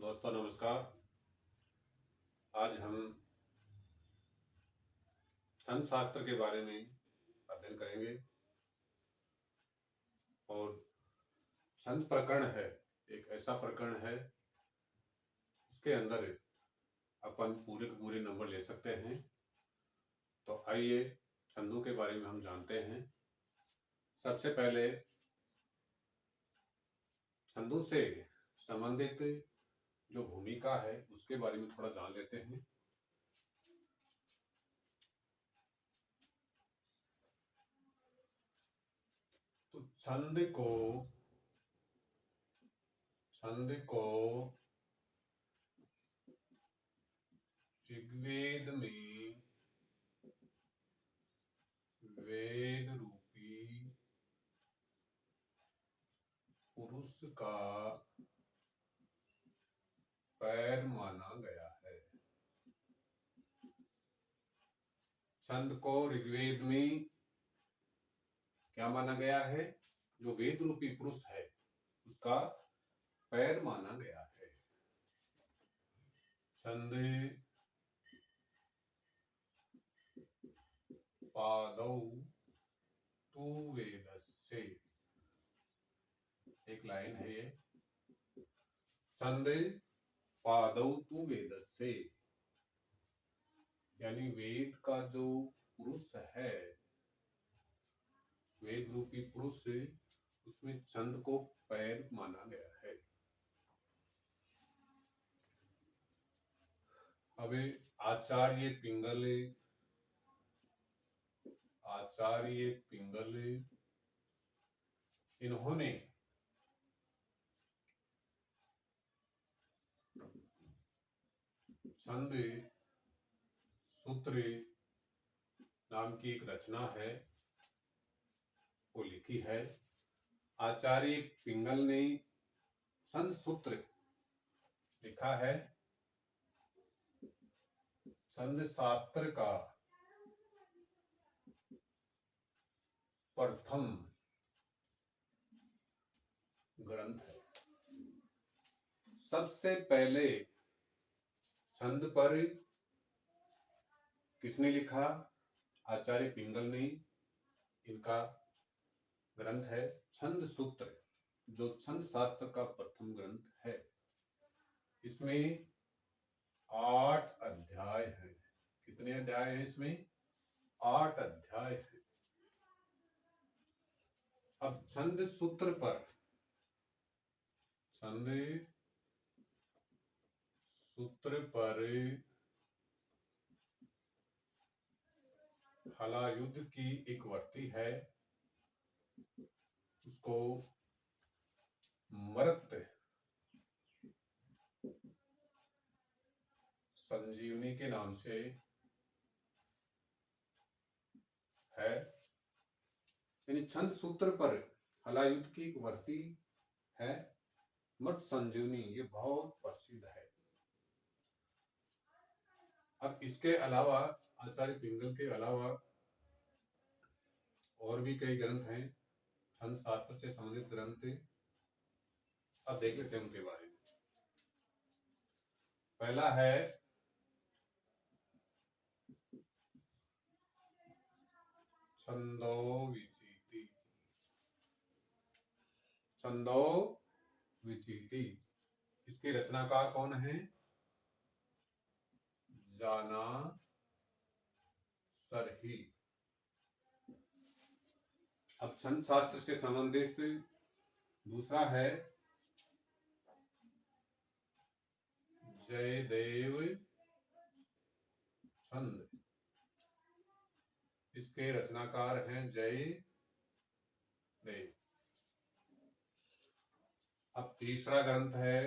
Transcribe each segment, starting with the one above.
दोस्तों नमस्कार। आज हम छंद शास्त्र के बारे में अध्ययन करेंगे और छंद प्रकरण है एक ऐसा प्रकरण है इसके अंदर अपन पूरे के पूरे नंबर ले सकते हैं। तो आइए छंदों के बारे में हम जानते हैं। सबसे पहले छंदों से संबंधित जो भूमिका है उसके बारे में थोड़ा जान लेते हैं। तो छंद को ऋग्वेद में वेद रूपी पुरुष का पैर माना गया है। छंद को ऋग्वेद में क्या माना गया है? जो वेद रूपी पुरुष है उसका पैर माना गया है। छंद पादौ तु वेदस्य, एक लाइन है ये। छंद पादौ तु वेदस्य यानी वेद का जो पुरुष है, वेद रूपी पुरुष, उसमें छंद को पैर माना गया है। अब आचार्य पिंगल इन्होंने छंद सूत्र नाम की एक रचना है वो लिखी है। आचार्य पिंगल ने छंद सूत्र लिखा है। छंद शास्त्र का प्रथम ग्रंथ है। सबसे पहले छंद पर किसने लिखा? आचार्य पिंगल ने। इनका ग्रंथ है छंद सूत्र, जो छंद शास्त्र का प्रथम ग्रंथ है। इसमें 8 अध्याय हैं। कितने अध्याय हैं इसमें? 8 अध्याय हैं। अब छंद सूत्र पर हलायुध की एक वर्ती है, उसको मर्त संजीवनी के नाम से है। यानी छंद सूत्र पर हलायुध की एक वर्ती है, मर्त संजीवनी, ये बहुत प्रसिद्ध है। अब इसके अलावा आचार्य पिंगल के अलावा और भी कई ग्रंथ हैं छंद शास्त्र से संबंधित ग्रंथ। अब देख लेते हैं उनके बारे में। पहला है छंदो विचिति। इसके रचनाकार कौन है? जाना सरही। अब छंद शास्त्र से संबंधित दूसरा है जयदेव छंद। इसके रचनाकार हैं जयदेव। अब तीसरा ग्रंथ है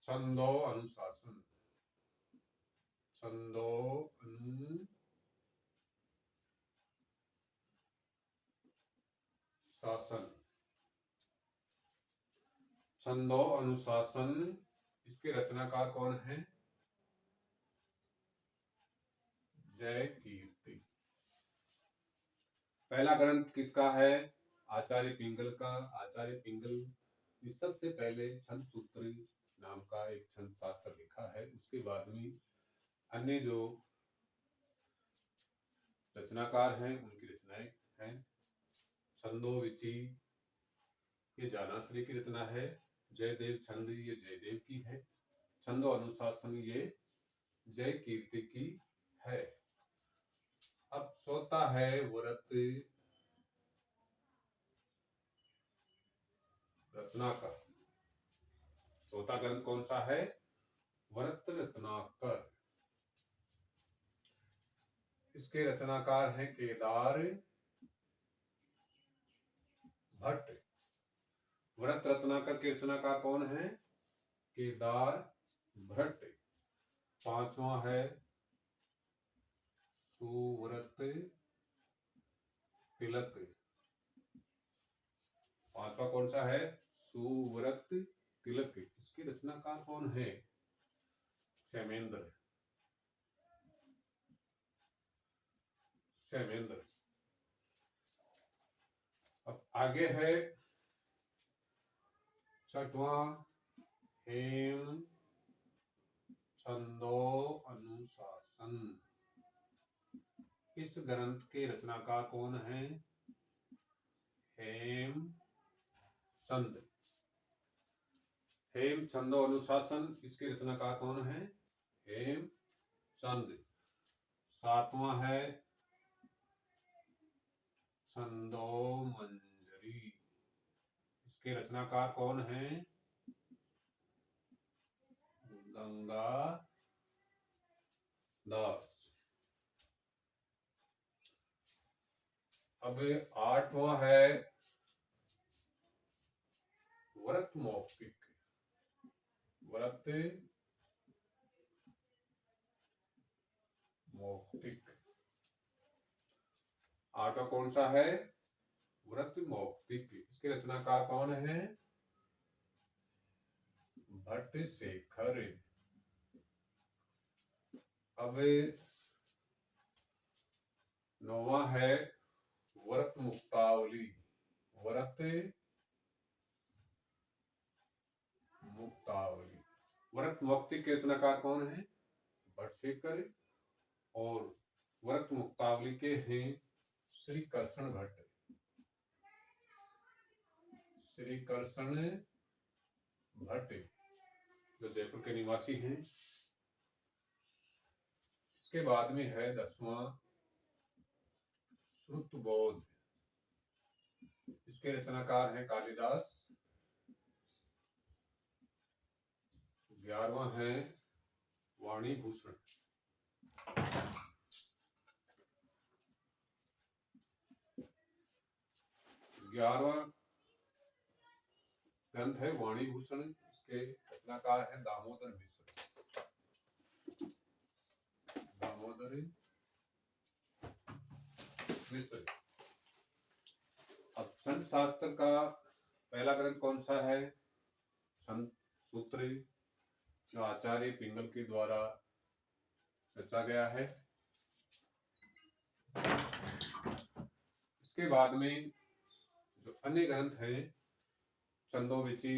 छंदो अनुशासन। छंदो अनुशासन, इसके रचनाकार कौन है? जय कीर्ति। पहला ग्रंथ किसका है? आचार्य पिंगल का। आचार्य पिंगल इस सबसे पहले छंद सूत्र नाम का एक छंद शास्त्र लिखा है। उसके बाद में अन्य जो रचनाकार हैं उनकी रचनाएं हैं। छंदोविची ये जानाश्री की रचना है। जयदेव छंद ये जयदेव की है। छंदो अनुशासन ये जय कीर्ति की है। अब सोता है व्रत रत्नाकर। सोता ग्रंथ कौन सा है? व्रत रत्नाकर। इसके रचनाकार हैं केदार भट्ट। व्रत रत्नाकर के रचनाकार कौन है? केदार भट्ट। पांचवा है सुव्रत तिलक। पांचवा कौन सा है? सुव्रत तिलक। इसके रचनाकार कौन है? क्षेमेंद्र। क्षेमेंद्र। अब आगे है छठवां हेम छंदो अनुशासन। इस ग्रंथ के रचनाकार कौन है? हेम चंद। हेम छंदो अनुशासन इसके रचनाकार कौन है? हेम चंद। सातवां है छंदो मंजरी। इसके रचनाकार कौन है? गंगा दास। अब आठवां है व्रत मौखिक। व्रत मौखिक। आठवां कौन सा है? व्रत मौखिक। इसके रचनाकार कौन है? भट्ट शेखर। अब नौवां है व्रत मुक्तावली। व्रत मुक्तावली। व्रत मौखिक के रचनाकार कौन है? भट्ट और व्रत मुक्तावली के हैं श्री कृष्ण भट्ट। श्री कृष्ण भट्ट जो जयपुर के निवासी हैं। इसके बाद में है 10वां श्रुतबोध। इसके रचनाकार हैं कालिदास। 11वां है वाणी भूषण। 11वां ग्रंथ है वाणी भूषण। इसके रचनाकार है दामोदर मिश्र। दामोदर मिश्र। अब छंद शास्त्र का पहला ग्रंथ कौन सा है? छंद सूत्र जो आचार्य पिंगल के द्वारा रचा गया है। इसके बाद में जो अन्य ग्रंथ हैं छंदोविची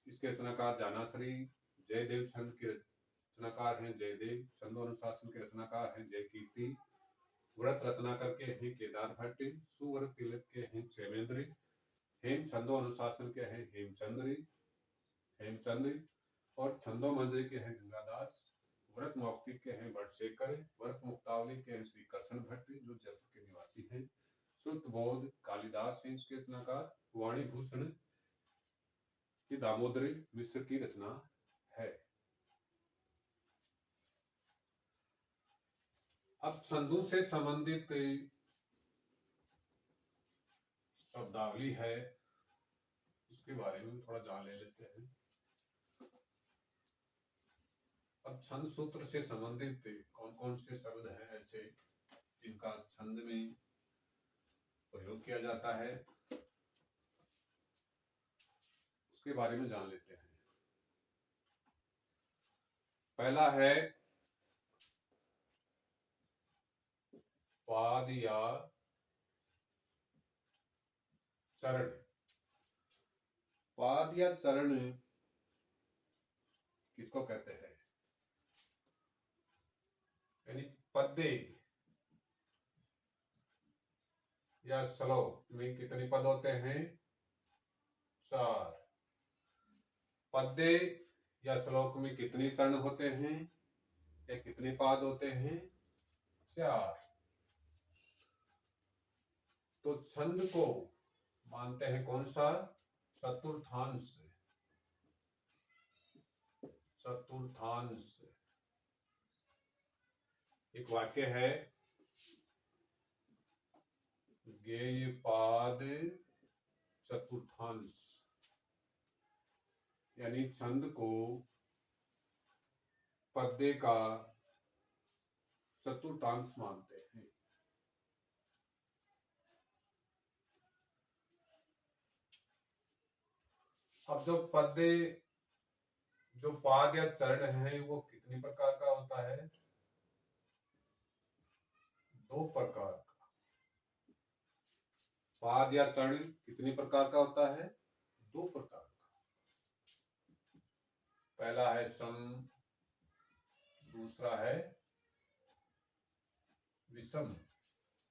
इसके रचनाकार जानाश्री। जयदेव छंद के रचनाकार हैं जयदेव। छंदो अनुशासन के रचनाकार हैं जय कीर्ति। व्रत रत्नाकर के हैं केदार भट्ट। सुव्रत तिलक के हैं क्षेमेंद्र। हेम छंदो अनुशासन के हैं हेमचंद्र और छंदो मंजरी के हैं गंगादास। व्रत मौक्तिक के हैं भट्टशेखर। व्रत मुक्तावली के हैं श्री कृष्ण भट्ट जो जयपुर के निवासी हैं। श्रुतबोध कालिदास हैं इसके रचनाकार। वाणी भूषण की दामोदर मिश्र की रचना है। अब छंदों से संबंधित शब्दावली है उसके बारे में थोड़ा जान ले लेते हैं। अब छंद सूत्र से संबंधित कौन कौन से शब्द हैं ऐसे जिनका छंद में प्रयोग किया जाता है उसके बारे में जान लेते हैं। पहला है पाद या चरण। पाद या चरण किसको कहते हैं? यानी पद्य या श्लोक में कितने पद होते हैं? 4। पद्य या श्लोक में कितने चरण होते हैं या कितने पाद होते हैं? 4। तो छंद को मानते हैं कौन सा? चतुर्थांश। चतुर्थांश। एक वाक्य है, गेय पाद चतुर्थांश, यानी छंद को पद्य का चतुर्थांश मानते हैं। अब जो पद्य, जो पाद या चरण है वो कितनी प्रकार का होता है? 2 प्रकार का। पाद या चरण कितनी प्रकार का होता है? 2 प्रकार का। पहला है सम, दूसरा है विषम।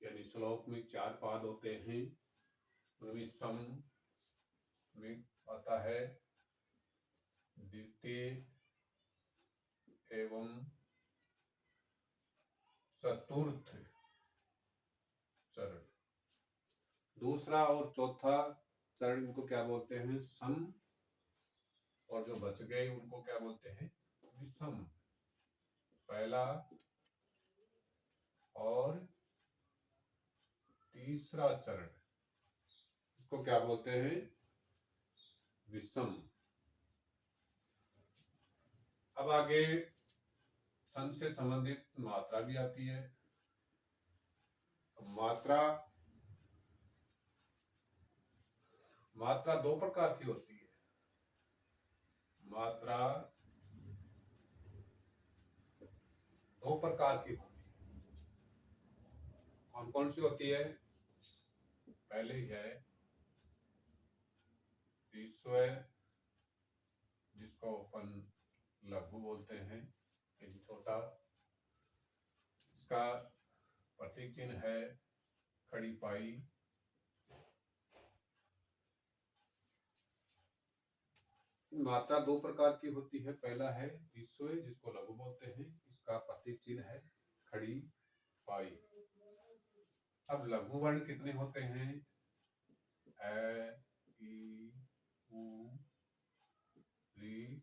यानी श्लोक में 4 पाद होते हैं, उनमें सम में आता है द्वितीय एवं चतुर्थ चरण। दूसरा और चौथा चरण इनको क्या बोलते हैं? सम। और जो बच गए उनको क्या बोलते हैं? विषम। पहला और तीसरा चरण इसको क्या बोलते हैं? विषम। अब आगे छंद से संबंधित मात्रा भी आती है। मात्रा 2 प्रकार की होती है। मात्रा 2 प्रकार की होती है। कौन कौन सी होती है? पहले है विश्व, जिसको अपन लघु बोलते हैं, छोटा। इसका प्रतीक चिन्ह है खड़ी पाई। मात्रा 2 प्रकार की होती है। पहला है विश्व, जिसको लघु बोलते हैं, इसका प्रतीक चिन्ह है खड़ी पाई। अब लघु वर्ण कितने होते हैं? ए, ई, उ, री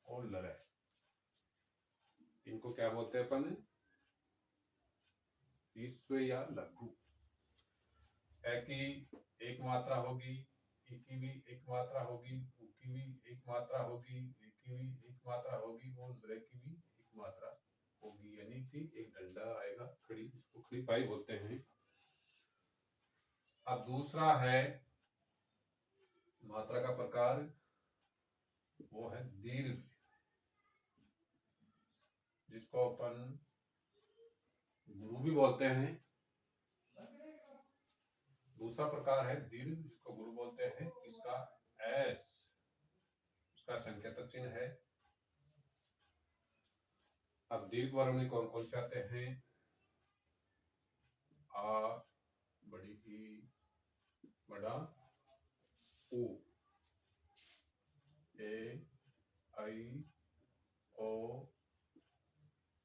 और लरे। इनको क्या बोलते हैं अपन? विश्व या लघु। ए की एक मात्रा होगी, ई की भी एक मात्रा होगी, उ की भी एक मात्रा होगी, री की भी एक मात्रा होगी और लरे की भी एक मात्रा होगी। यानी कि एक डंडा आएगा खड़ी, इसको खड़ी पाई बोलते हैं। अब दूसरा है मात्रा का प्रकार, वो है दीर्घ, जिसको अपन गुरु भी बोलते हैं। दूसरा प्रकार है दीर्घ, जिसको गुरु बोलते हैं। इसका एस, इसका संकेतक चिन्ह है। अब दीर्घ वर्ण में कौन कौन से आते हैं? आ, बड़ी ई, बड़ा उ, ए, आई, ओ,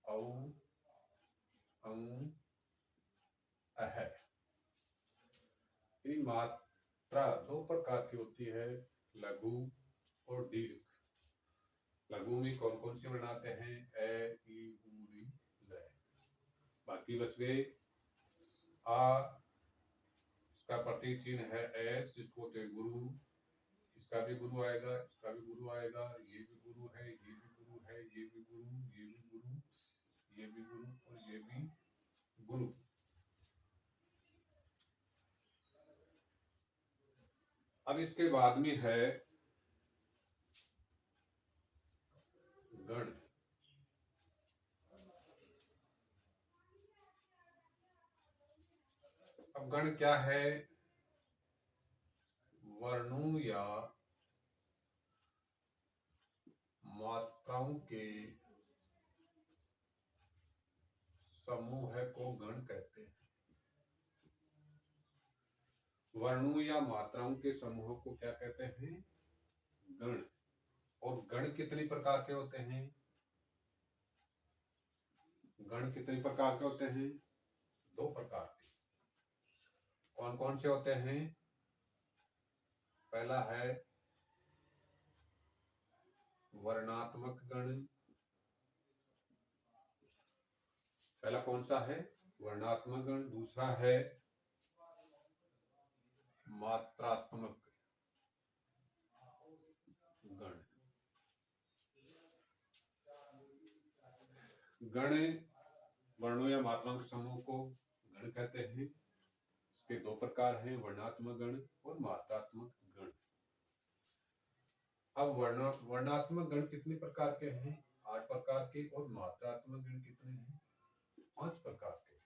औ, अंग, अह। मात्रा 2 प्रकार की होती है, लघु और दीर्घ। लघु में कौन कौन से वर्ण आते हैं? ए, ई, उ, री, ल। बाकी बच गए। आ, इसका प्रतीक चिन्ह है एस, जिसको बोलते हैं गुरु। इसका भी गुरु आएगा, इसका भी गुरु आएगा, ये भी गुरु है, ये भी गुरु है, ये भी गुरु, ये भी गुरु, ये भी गुरु और ये भी गुरु। अब इसके बाद में है गण। अब गण क्या है? वर्णों या मात्राओं के समूह को गण कहते हैं। वर्णों या मात्राओं के समूह को क्या कहते हैं? गण। और गण कितने प्रकार के होते हैं? गण कितने प्रकार के होते हैं? 2 प्रकार के। कौन कौन से होते हैं? पहला है वर्णात्मक गण। पहला कौन सा है? वर्णात्मक गण। दूसरा है मात्रात्मक गण। गण वर्णों या मात्राओं के समूह को गण कहते हैं। इसके 2 प्रकार हैं, वर्णात्मक गण और मात्रात्मक गण। अब वर्णात्मक गण कितने प्रकार के हैं? 8 प्रकार के। और मात्रात्मक गण कितने हैं? 5 प्रकार के।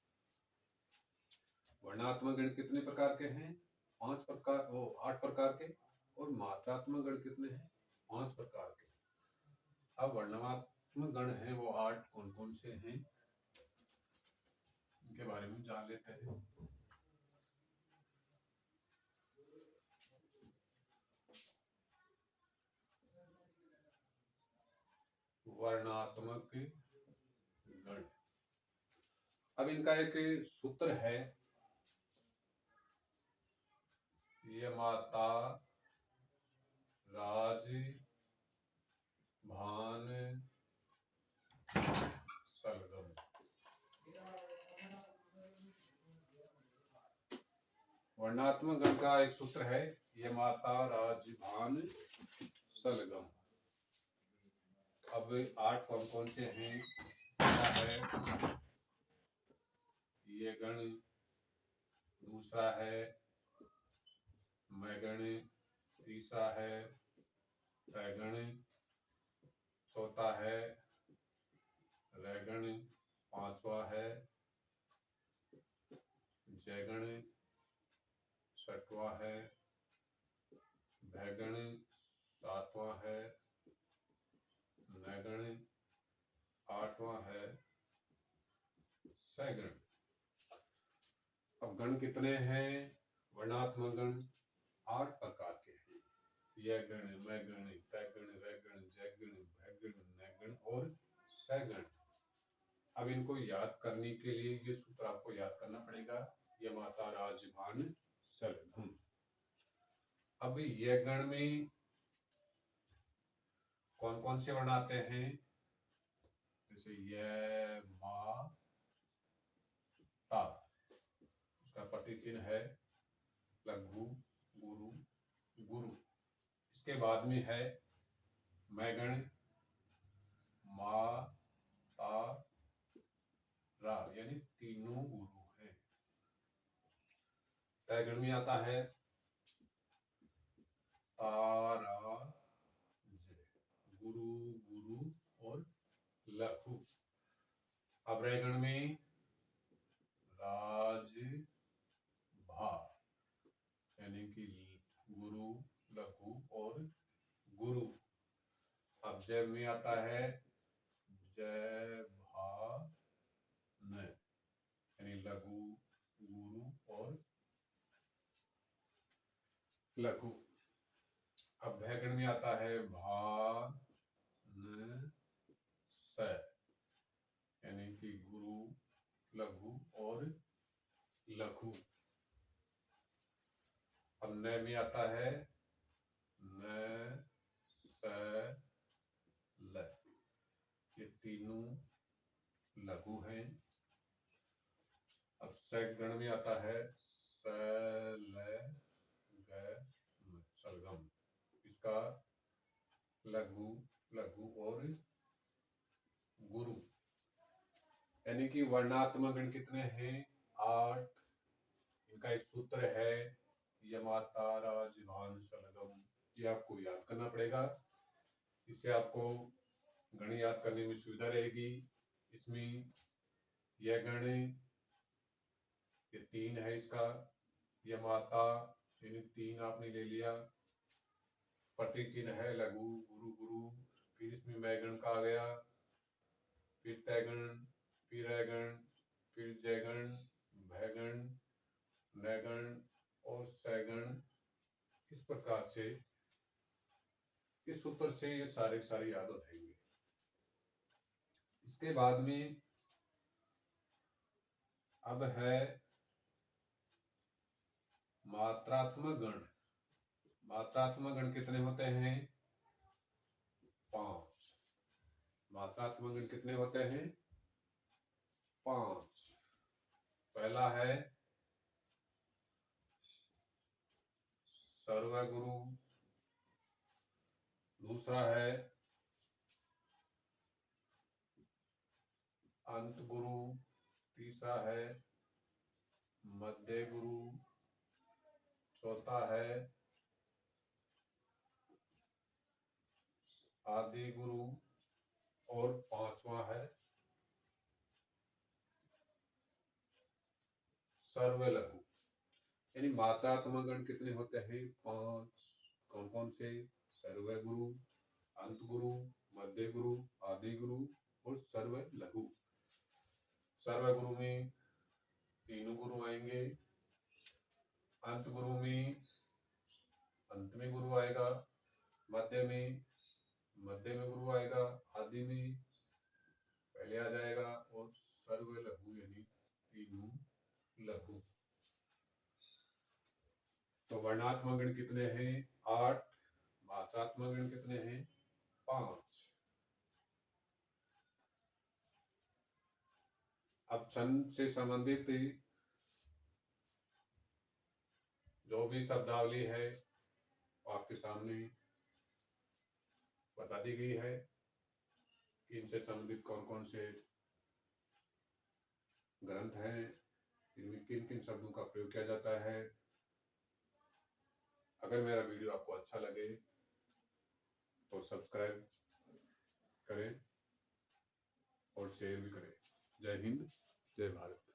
वर्णात्मक गण कितने प्रकार के हैं? 8 प्रकार के। और मात्रात्मक गण कितने हैं? 5 प्रकार के। अब वर्णात्मक गण हैं वो 8 कौन कौन से हैं, इनके बारे में जान लेते हैं। वर्णात्मक गण। अब इनका एक सूत्र है, यमाता राज भान सलगम। वर्णात्मक गण का एक सूत्र है, यमाता राज भान सलगम। अब 8 कौन कौन से हैं? पहला है ये गण, दूसरा है मैं गण, तीसरा है तैगण, चौथा है रैगण, पांचवा है जयगण, छठवा है भैगण, सातवां है नैगण, आठवां है सैगण। अब गण कितने हैं? वर्णात्मक गण 8 प्रकार के हैं, यह गण, मैं गण, तैगण, रैगण, जयगण, भैगण, नैगण और सैगण। अब इनको याद करने के लिए ये सूत्र आपको याद करना पड़ेगा, यमाता राज भान सलगम। अब यह गण में कौन कौन से वर्ण आते हैं? जैसे य, मा, ता, उसका प्रतिचिन्ह है लघु, गुरु, गुरु। इसके बाद में है मैं गण, मा, ता, रा, यानी तीनों गुरु हैं। तैगण में आता है तारा, गुरु, गुरु और लघु। अब रैगण में राज, भा, यानी कि गुरु, लघु और गुरु। अब जय में आता है जय, भा, न, यानी लघु, गुरु और लघु। अब भैगण में आता है भा, न, स, यानी कि गुरु, लघु और लघु। अब न में आता है न, स, ल, ये तीनों लघु हैं। अब सैगण में आता है स, ल, ग, म, सलगम। इसका लघु, लघु और गुरु। यानी कि वर्णात्मक गण कितने हैं? 8। इनका एक सूत्र है यमाता राज भान सलगम। ये आपको याद करना पड़ेगा, इससे आपको गण याद करने में सुविधा रहेगी। इसमें यह गण ये 3 है, इसका यमाता यानी 3 आपने ले लिया, प्रतिचिन्ह है लघु, गुरु, गुरु, फिर इसमें मैगण का आ गया, फिर तैगण, फिर ऐगण, फिर जैगण, भैगण, नैगण और सैगण। इस प्रकार से इस सूत्र से ये सारे सारे याद हो जाएंगे। इसके बाद में अब है मात्रात्मक गण। मात्रात्मक गण कितने होते हैं? 5। मात्रात्मक गण कितने होते हैं? 5। पहला है सर्वगुरु, दूसरा है अंत गुरु, तीसरा है मध्य गुरु, चौथा है आदि गुरु और पांचवा है सर्वलघु। यानी मात्रात्मक गण कितने होते हैं? 5। कौन कौन से? सर्वगुरु, अंत गुरु, मध्य गुरु, आदि गुरु और सर्वलघु। सर्वगुरु में 3 गुरु आएंगे, अंत गुरु में अंत में गुरु आएगा, मध्य में गुरु आएगा, आदि में पहले आ जाएगा और सर्वलघु यानी 3 लघु। तो वर्णात्मक गण कितने हैं? 8। मात्रात्मक गण कितने हैं? 5। अब छंद से संबंधित जो भी शब्दावली है वो आपके सामने बता दी गई है कि इनसे संबंधित कौन कौन से ग्रंथ हैं, इनमें किन किन शब्दों का प्रयोग किया जाता है। अगर मेरा वीडियो आपको अच्छा लगे तो सब्सक्राइब करें और शेयर भी करें। जय हिंद, जय भारत।